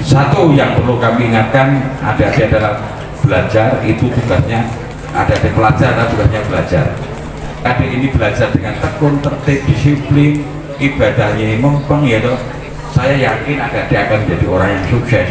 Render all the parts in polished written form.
Satu yang perlu kami ingatkan, adik-adik adalah belajar itu tugasnya, adik-adik pelajar adalah tugasnya belajar. Adik ini belajar dengan tekun, tertib, disiplin, ibadahnya mempeng ya toh. Saya yakin adik-adik akan menjadi orang yang sukses.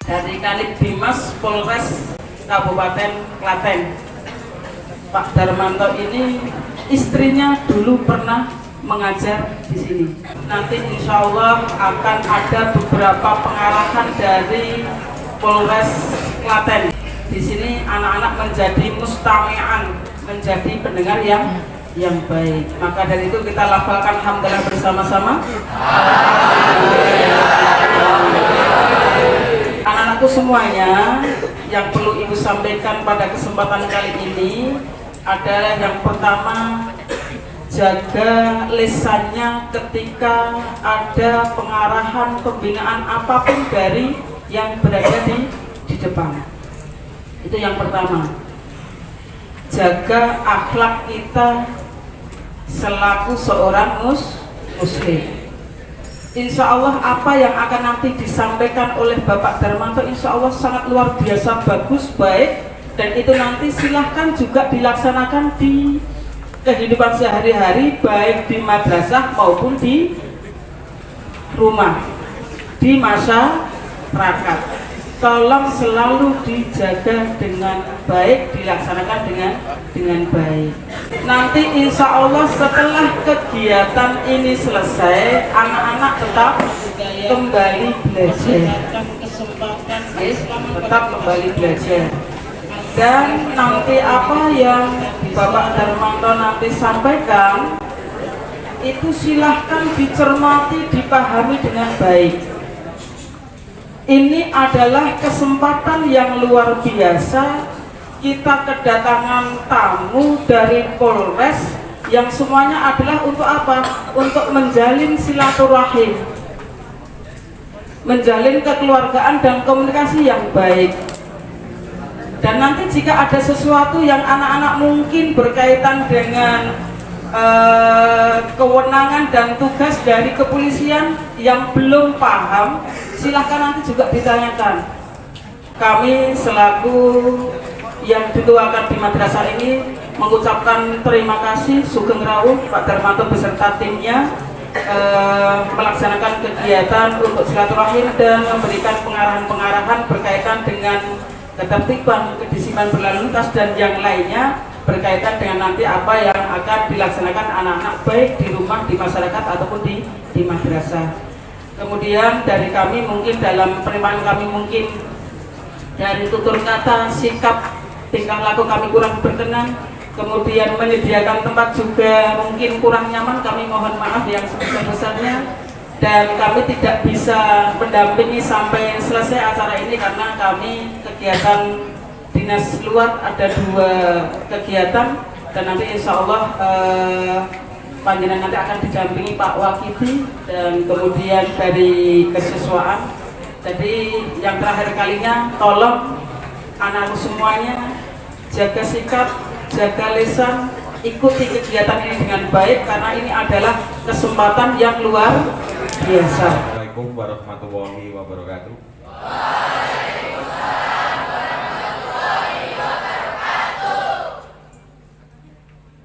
Dari Kanit Bimas Polres Kabupaten Klaten, Pak Darmanto ini istrinya dulu pernah mengajar di sini. Nanti insya Allah akan ada beberapa pengarahan dari Polres Klaten. Di sini anak-anak menjadi mustami'an, menjadi pendengar yang baik. Maka dari itu kita lafalkan hamdalah bersama-sama. Anak-anakku semuanya, yang perlu ibu sampaikan pada kesempatan kali ini adalah yang pertama, jaga lisannya ketika ada pengarahan pembinaan apapun dari yang berada di depan. Itu yang pertama. Jaga akhlak kita selaku seorang muslim. Insya Allah apa yang akan nanti disampaikan oleh Bapak Darmanto insya Allah sangat luar biasa bagus, baik, dan itu nanti silahkan juga dilaksanakan di kehidupan sehari-hari, baik di madrasah maupun di rumah, di masyarakat. Tolong selalu dijaga dengan baik, dilaksanakan dengan baik. Nanti insya Allah setelah kegiatan ini selesai, anak-anak tetap kembali belajar. Tetap kembali belajar. Dan nanti apa yang Bapak Darmanto nanti sampaikan, itu silahkan dicermati, dipahami dengan baik. Ini adalah kesempatan yang luar biasa. Kita kedatangan tamu dari Polres yang semuanya adalah untuk apa? Untuk menjalin silaturahim, menjalin kekeluargaan dan komunikasi yang baik. Dan nanti jika ada sesuatu yang anak-anak mungkin berkaitan dengan kewenangan dan tugas dari kepolisian yang belum paham, silahkan nanti juga ditanyakan. Kami selaku yang dituakan di madrasah ini mengucapkan terima kasih sugeng rawuh Pak Darmanto beserta timnya melaksanakan kegiatan untuk silaturahim dan memberikan pengarahan-pengarahan berkaitan dengan ketertiban, kedisiplinan berlalu lintas dan yang lainnya berkaitan dengan nanti apa yang akan dilaksanakan anak-anak baik di rumah, di masyarakat ataupun di madrasah. Kemudian dari kami mungkin dalam penerimaan kami mungkin dari tutur kata, sikap, tingkah laku kami kurang berkenan, kemudian menyediakan tempat juga mungkin kurang nyaman, kami mohon maaf yang sebesar-besarnya, dan kami tidak bisa mendampingi sampai selesai acara ini karena kami kegiatan dinas luar ada 2 kegiatan, dan nanti insya Allah panjenengan nanti akan didampingi Pak Wakiti dan kemudian dari kesiswaan. Jadi yang terakhir kalinya, tolong anak semuanya jaga sikap, jaga lisan, ikuti kegiatan ini dengan baik karena ini adalah kesempatan yang luar biasa. Assalamualaikum warahmatullahi wabarakatuh.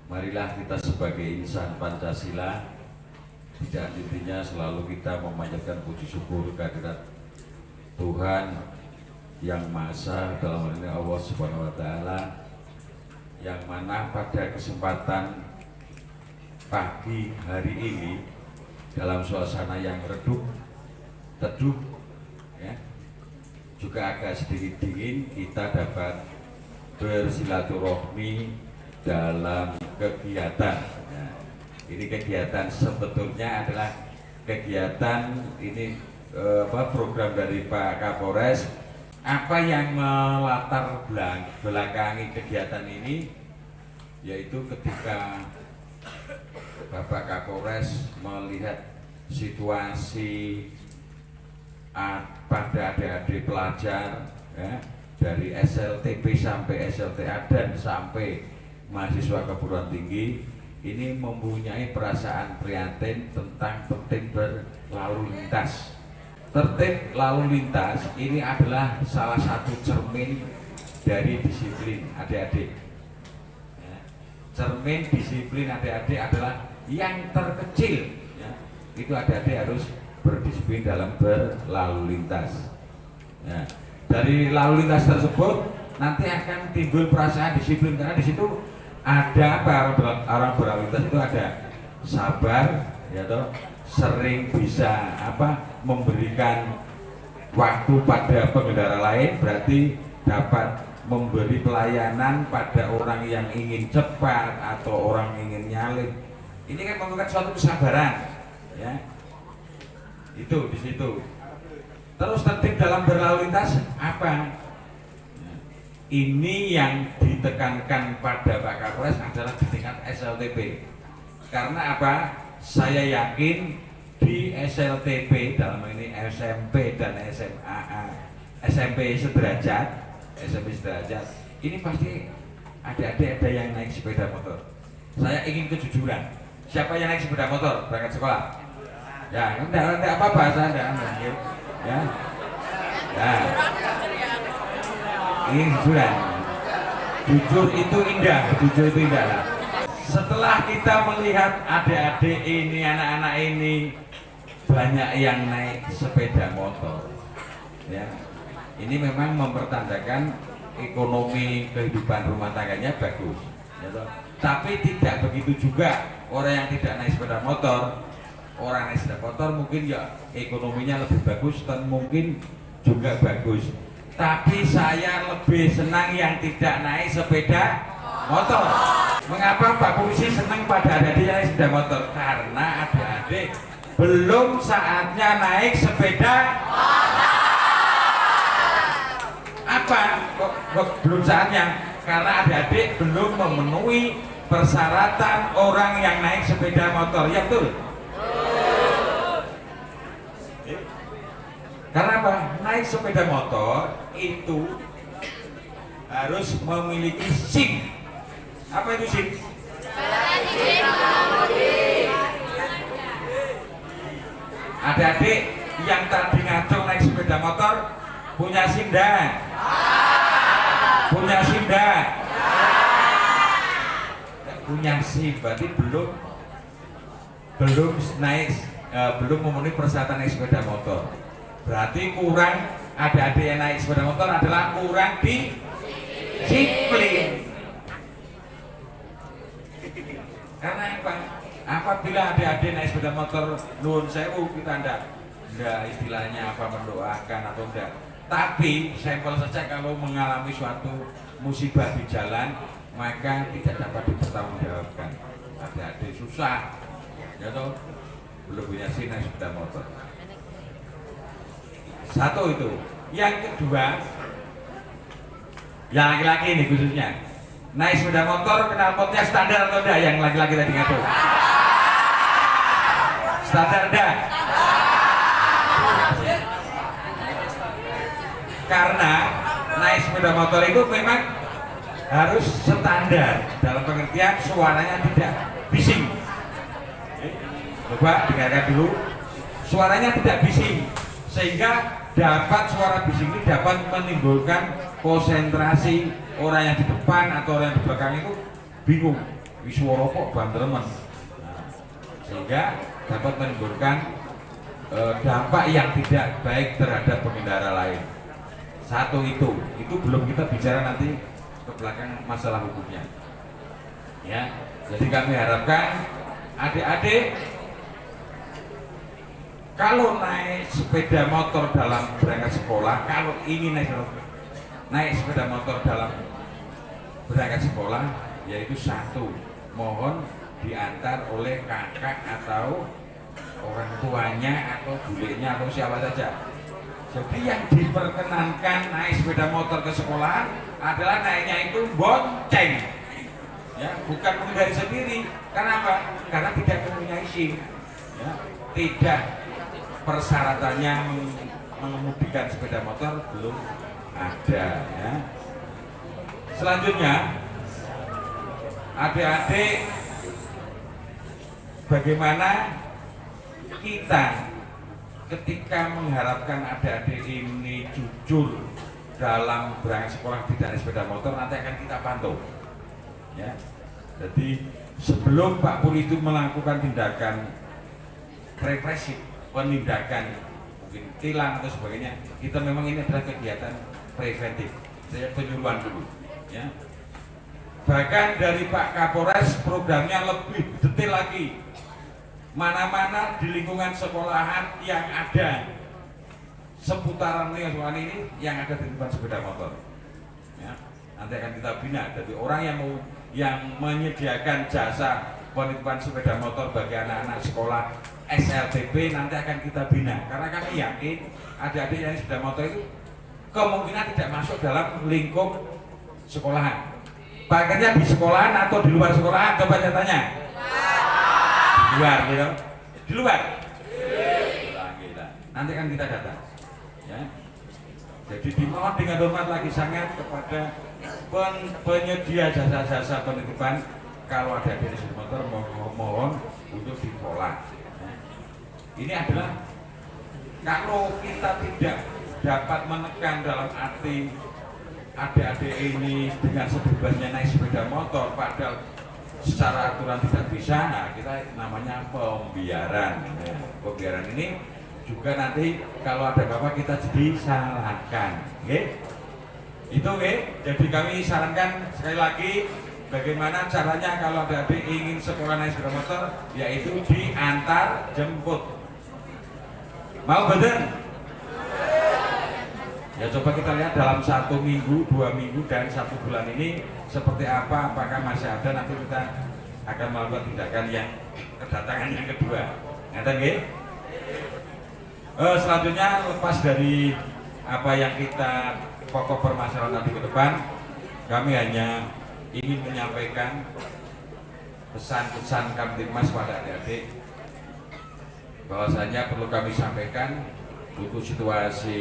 Marilah kita sebagai insan Pancasila, tidak intinya selalu kita memanjatkan puji syukur kehadirat Tuhan yang Maha Esa, dalam hal ini Allah Subhanahu wa Ta'ala, yang mana pada kesempatan pagi hari ini dalam suasana yang redup, teduh, ya, juga agak sedikit dingin, kita dapat bersilaturahmi dalam kegiatan. Nah, ini kegiatan sebetulnya adalah kegiatan ini program dari Pak Kapolres. Apa yang melatar belakangi kegiatan ini, yaitu ketika Bapak Kapolres melihat situasi pada adik-adik pelajar ya, dari SLTP sampai SLTA dan sampai mahasiswa keguruan tinggi ini mempunyai perasaan prihatin tentang tertib berlalu lintas. Tertib lalu lintas ini adalah salah satu cermin dari disiplin adik-adik. Ya. Cermin disiplin adik-adik adalah yang terkecil. Ya. Itu adik-adik harus berdisiplin dalam berlalu lintas. Ya. Dari lalu lintas tersebut nanti akan timbul perasaan disiplin karena di situ ada apa, orang berlalu lintas itu ada sabar, ya toh, sering bisa memberikan waktu pada pengendara lain, berarti dapat memberi pelayanan pada orang yang ingin cepat atau orang ingin nyalip. Ini kan memerlukan suatu kesabaran, ya. Itu di situ. Terus tertib dalam berlalu lintas apa? Ini yang ditekankan pada Pak Kapolres adalah di tingkat SLTP. Karena apa? Saya yakin di SLTP dalam ini SMP dan SMA, SMP sederajat, ini pasti adik-adik ada yang naik sepeda motor. Saya ingin kejujuran. Siapa yang naik sepeda motor berangkat sekolah? Ya, enggak apa-apa, saya enggak. Ya. Ya. Ini jujuran. Jujur itu indah, jujur itu indah. Setelah kita melihat adik-adik ini, anak-anak ini banyak yang naik sepeda motor, ya, ini memang mempertandakan ekonomi kehidupan rumah tangganya bagus, ya, tapi tidak begitu juga orang yang tidak naik sepeda motor. Orang naik sepeda motor mungkin ya ekonominya lebih bagus dan mungkin juga bagus. Tapi saya lebih senang yang tidak naik sepeda motor. Mengapa Pak Polisi senang pada adik-adik yang naik sepeda motor? Karena adik-adik belum saatnya naik sepeda motor. Apa? Kok belum saatnya? Karena adik-adik belum memenuhi persyaratan orang yang naik sepeda motor. Ya betul? Karena apa? Naik sepeda motor itu harus memiliki SIM. Apa itu SIM? Adik-adik yang tadi ngacung naik sepeda motor punya SIM dah? Punya SIM dah? Punya SIM berarti belum naik, belum memenuhi persyaratan naik sepeda motor. Berarti kurang, adik-adik yang naik sepeda motor adalah kurang disiplin. Karena apa? Apabila adik-adik naik sepeda motor nuwun sewu, kita enggak istilahnya apa mendoakan atau enggak. Tapi sampel saja kalau mengalami suatu musibah di jalan, maka tidak dapat dipertanggungjawabkan. Adik-adik susah, ya toh, belum punya SIM naik sepeda motor. Satu itu. Yang kedua, yang laki-laki ini khususnya naik sepeda motor knalpotnya standar atau enggak? Yang laki-laki tadi ngatur standar enggak? Karena naik sepeda motor itu memang harus standar dalam pengertian suaranya tidak bising. Coba dengarkan dulu, suaranya tidak bising sehingga dapat suara bising ini dapat menimbulkan konsentrasi orang yang di depan atau orang yang di belakang itu bingung, suara kok banteremen, sehingga dapat menimbulkan dampak yang tidak baik terhadap pengendara lain. Satu itu belum kita bicara nanti ke belakang masalah hukumnya. Ya, jadi kami harapkan adik-adik kalau naik sepeda motor dalam berangkat sekolah, kalau ingin naik sepeda motor dalam berangkat sekolah, yaitu satu, mohon diantar oleh kakak atau orang tuanya atau budenya atau siapa saja. Jadi yang diperkenankan naik sepeda motor ke sekolah adalah naiknya itu bonceng, ya, bukan mengendari sendiri. Karena apa? Karena tidak mempunyai SIM, ya, tidak, persyaratannya mengemudikan sepeda motor belum ada, ya. Selanjutnya, adik-adik, bagaimana kita ketika mengharapkan adik-adik ini jujur dalam berangkat sekolah tidak naik sepeda motor, nanti akan kita pantau, ya. Jadi sebelum Pak Puri itu melakukan tindakan represif, penindakan mungkin tilang atau sebagainya, kita memang ini adalah kegiatan preventif, saya penyuluhan dulu, ya. Bahkan dari Pak Kapolres programnya lebih detail lagi. Mana-mana di lingkungan sekolahan yang ada seputaran lingkungan ini yang ada di tempat sepeda motor, ya, nanti akan kita bina. Jadi orang yang menyediakan jasa penitipan sepeda motor bagi anak-anak sekolah SLTP nanti akan kita bina, karena kami yakin adik-adik yang sepeda motor itu kemungkinan tidak masuk dalam lingkup sekolahan. Pakainya di sekolahan atau di luar sekolahan, coba saya tanya. Di luar, gitu? Di luar? Gila. Nanti kan kita datang, ya. Jadi dimohon dengan hormat lagi sangat kepada penyedia jasa-jasa penitipan, kalau ada di sepeda motor mohon untuk ditolak, ya. Ini adalah kalau kita tidak dapat menekan dalam arti adik-adik ini dengan sebebasnya naik sepeda motor, padahal secara aturan tidak bisa, nah kita namanya pembiaran. Ya, pembiaran ini juga nanti kalau ada apa-apa kita jadi salahkan, okay? Itu, okay? Jadi kami sarankan sekali lagi bagaimana caranya kalau adik-adik ingin sekolah naik sepeda motor, yaitu diantar jemput. Mau betul? Ya coba kita lihat dalam 1 minggu, 2 minggu, dan 1 bulan ini seperti apa, apakah masih ada, nanti kita akan melakukan tindakan yang kedatangan yang kedua. Ngerti nggih? Selanjutnya, lepas dari apa yang kita pokok permasalahan tadi ke depan, kami hanya ingin menyampaikan pesan-pesan Kamtibmas pada adik-adik bahwasanya perlu kami sampaikan untuk situasi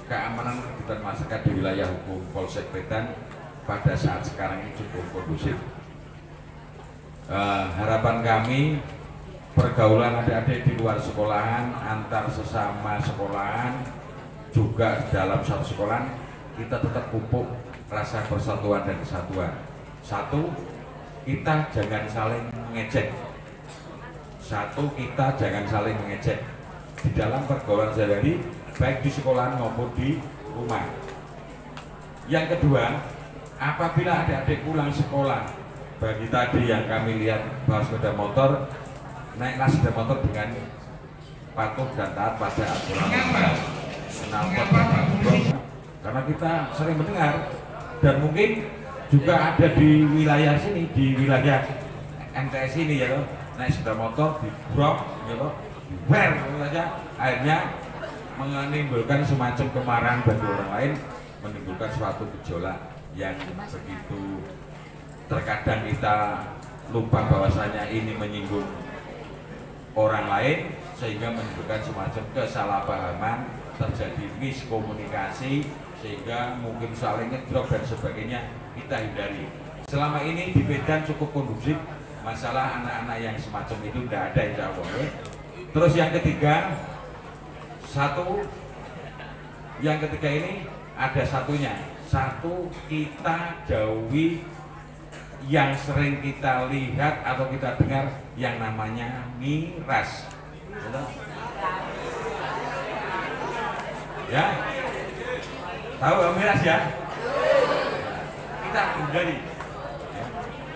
keamanan ketertiban masyarakat di wilayah hukum Polsek Wetan pada saat sekarang ini cukup kondusif. Harapan kami pergaulan adik-adik di luar sekolahan, antar sesama sekolahan, juga dalam satu sekolahan kita tetap pupuk rasa persatuan dan kesatuan. Satu, kita jangan saling mengejek. Di dalam pergaulan sehari-hari, baik di sekolah maupun di rumah. Yang kedua, apabila adik-adik pulang sekolah, bagi tadi yang kami lihat bahwa sepeda motor, naiklah sepeda motor dengan patuh dan taat pada aturan knalpot dan aturan. Karena kita sering mendengar dan mungkin juga ada di wilayah sini, di wilayah MTS ini ya, naik sepeda motor di brok, ya, saja akhirnya menimbulkan semacam kemarahan bagi orang lain, menimbulkan suatu gejolak yang begitu terkadang kita lupa bahwasanya ini menyinggung orang lain, sehingga menimbulkan semacam kesalahpahaman, terjadi miskomunikasi, sehingga mungkin saling ngedrop dan sebagainya, kita hindari. Selama ini di Medan cukup kondusif, masalah anak-anak yang semacam itu tidak ada, insya Allah. Terus yang ketiga, ini ada satunya. Satu, kita jauhi yang sering kita lihat atau kita dengar yang namanya miras. Ya, tahu miras ya? Kita hindari,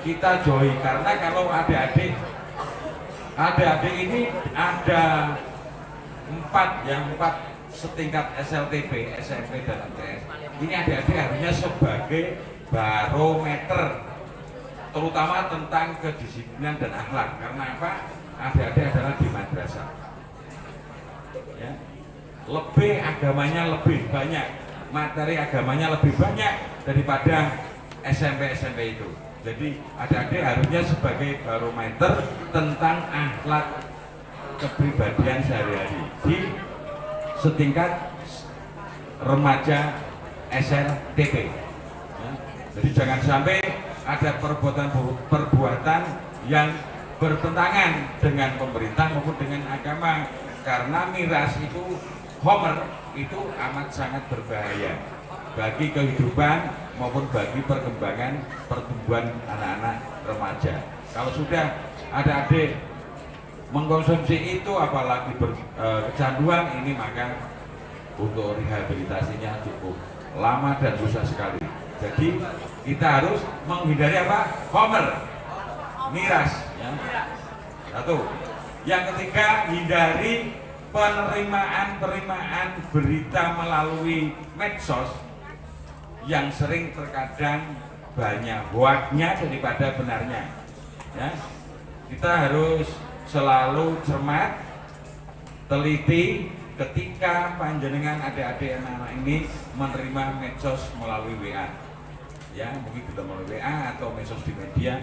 kita jauhi, karena kalau adik-adik ini ada 4 setingkat SLTP, SMP dan MTS. Ini adik-adik harusnya sebagai barometer terutama tentang kedisiplinan dan akhlak. Karena apa? Adik-adik adalah di madrasah ya. Lebih agamanya lebih banyak, materi agamanya lebih banyak daripada SMP itu. Jadi adik-adik harusnya sebagai barometer tentang akhlak kepribadian sehari-hari di setingkat remaja SLTP ya. Jadi jangan sampai ada perbuatan yang bertentangan dengan pemerintah maupun dengan agama, karena miras itu homer itu amat sangat berbahaya bagi kehidupan maupun bagi perkembangan pertumbuhan anak-anak remaja. Kalau sudah ada adik mengkonsumsi itu apalagi kecanduan ini, maka untuk rehabilitasinya cukup lama dan susah sekali. Jadi kita harus menghindari apa? Homer, miras ya. Satu. Yang ketiga, hindari penerimaan berita melalui medsos yang sering terkadang banyak hoaknya daripada benarnya ya. Kita harus selalu cermat, teliti ketika panjenengan adik-adik anak-anak ini menerima medsos melalui WA ya, mungkin sudah melalui WA atau medsos di media,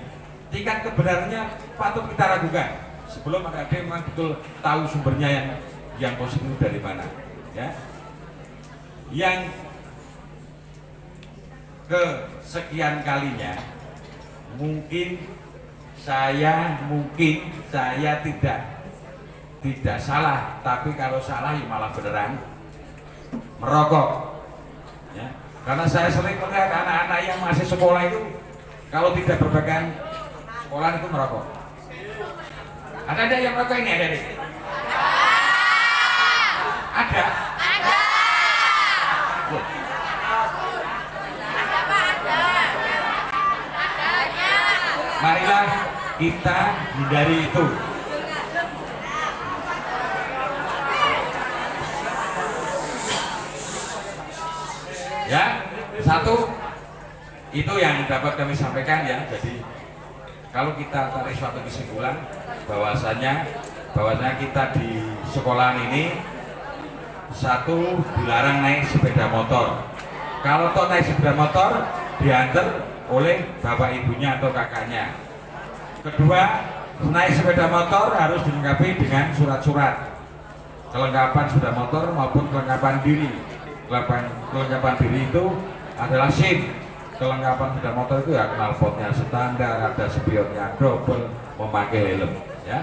tingkat kebenarannya patut kita ragukan sebelum adik-adik memang betul tahu sumbernya yang positif dari mana ya. Yang kesekian kalinya mungkin saya tidak salah, tapi kalau salah ya malah beneran merokok ya. Karena saya sering melihat anak-anak yang masih sekolah itu kalau tidak berbagian sekolah itu merokok. Ada yang merokok ini ada nih? Ada. Marilah kita hindari itu. Ya, satu itu yang dapat kami sampaikan ya. Jadi kalau kita tarik suatu kesimpulan bahwasanya kita di sekolahan ini, satu, dilarang naik sepeda motor. Kalau toh naik sepeda motor diantar oleh bapak ibunya atau kakaknya. Kedua, naik sepeda motor harus dilengkapi dengan surat-surat kelengkapan sepeda motor maupun kelengkapan diri. Kelengkapan diri itu adalah SIM. Kelengkapan sepeda motor itu ya knalpotnya standar, ada spionnya double, memakai helm ya.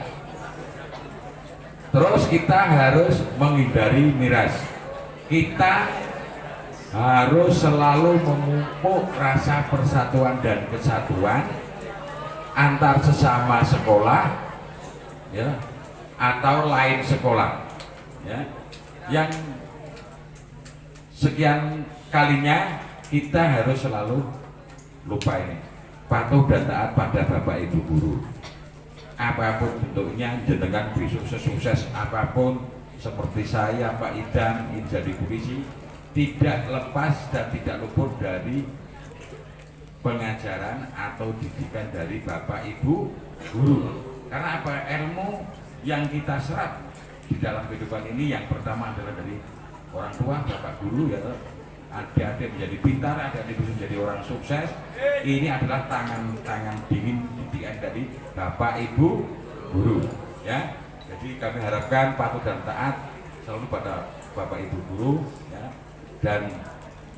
Terus kita harus menghindari miras. Kita harus selalu memupuk rasa persatuan dan kesatuan antar sesama sekolah ya, atau lain sekolah ya. Yang sekian kalinya kita harus selalu lupa ini, patuh dan taat pada bapak ibu guru. Apapun bentuknya, jenengan bisa sukses apapun, seperti saya Pak Idam ingin jadi polisi, tidak lepas dan tidak luput dari pengajaran atau didikan dari bapak ibu guru. Karena apa? Ilmu yang kita serap di dalam kehidupan ini yang pertama adalah dari orang tua, bapak guru ya. Adik-adik menjadi pintar, adik-adik bisa menjadi orang sukses. Ini adalah tangan dingin didikan dari bapak ibu guru ya. Jadi kami harapkan patuh dan taat selalu pada bapak ibu guru ya. Dan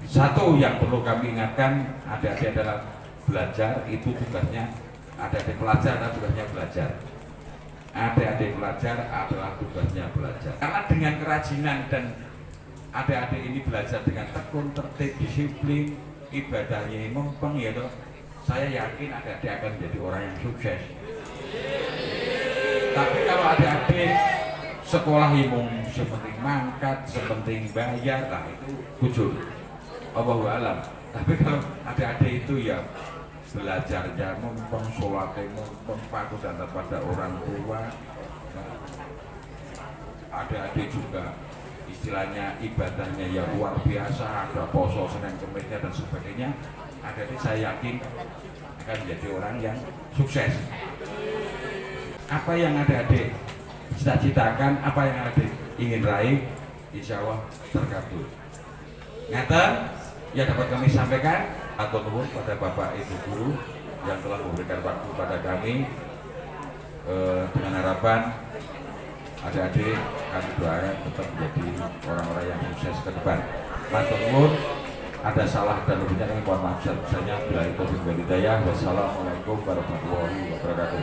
satu yang perlu kami ingatkan, adik-adik adalah belajar itu tugasnya, adik-adik pelajar adalah tugasnya belajar. Adik-adik pelajar adalah tugasnya belajar. Karena dengan kerajinan dan adik-adik ini belajar dengan tekun, tertib, disiplin, ibadahnya mempeng ya toh, saya yakin adik-adik akan menjadi orang yang sukses. Tapi kalau adik-adik sekolah imung sepenting mangkat, sepenting bayar, lah itu kujur. Allahu alam. Tapi kalau adik-adik itu ya belajarnya mempeng, sholatnya mempeng, patuh dan taat pada orang tua. Adik-adik juga istilahnya ibadahnya yang luar biasa, ada poso Senin Kemisnya dan sebagainya. adik-adik saya yakin akan menjadi orang yang sukses. Apa yang adik-adik cita-citakan, apa yang adik ingin raih, insya Allah terkabul. Ngaten yang dapat kami sampaikan, atau nuwun pada Bapak Ibu guru yang telah memberikan waktu pada kami, dengan harapan adik-adik kami doakan tetap menjadi orang-orang yang sukses ke depan. Matur nuwun, ada salah dan lebihnya kami mohon maaf sebesar-besarnya. Bila itu hidayah. Wassalamualaikum warahmatullahi wabarakatuh.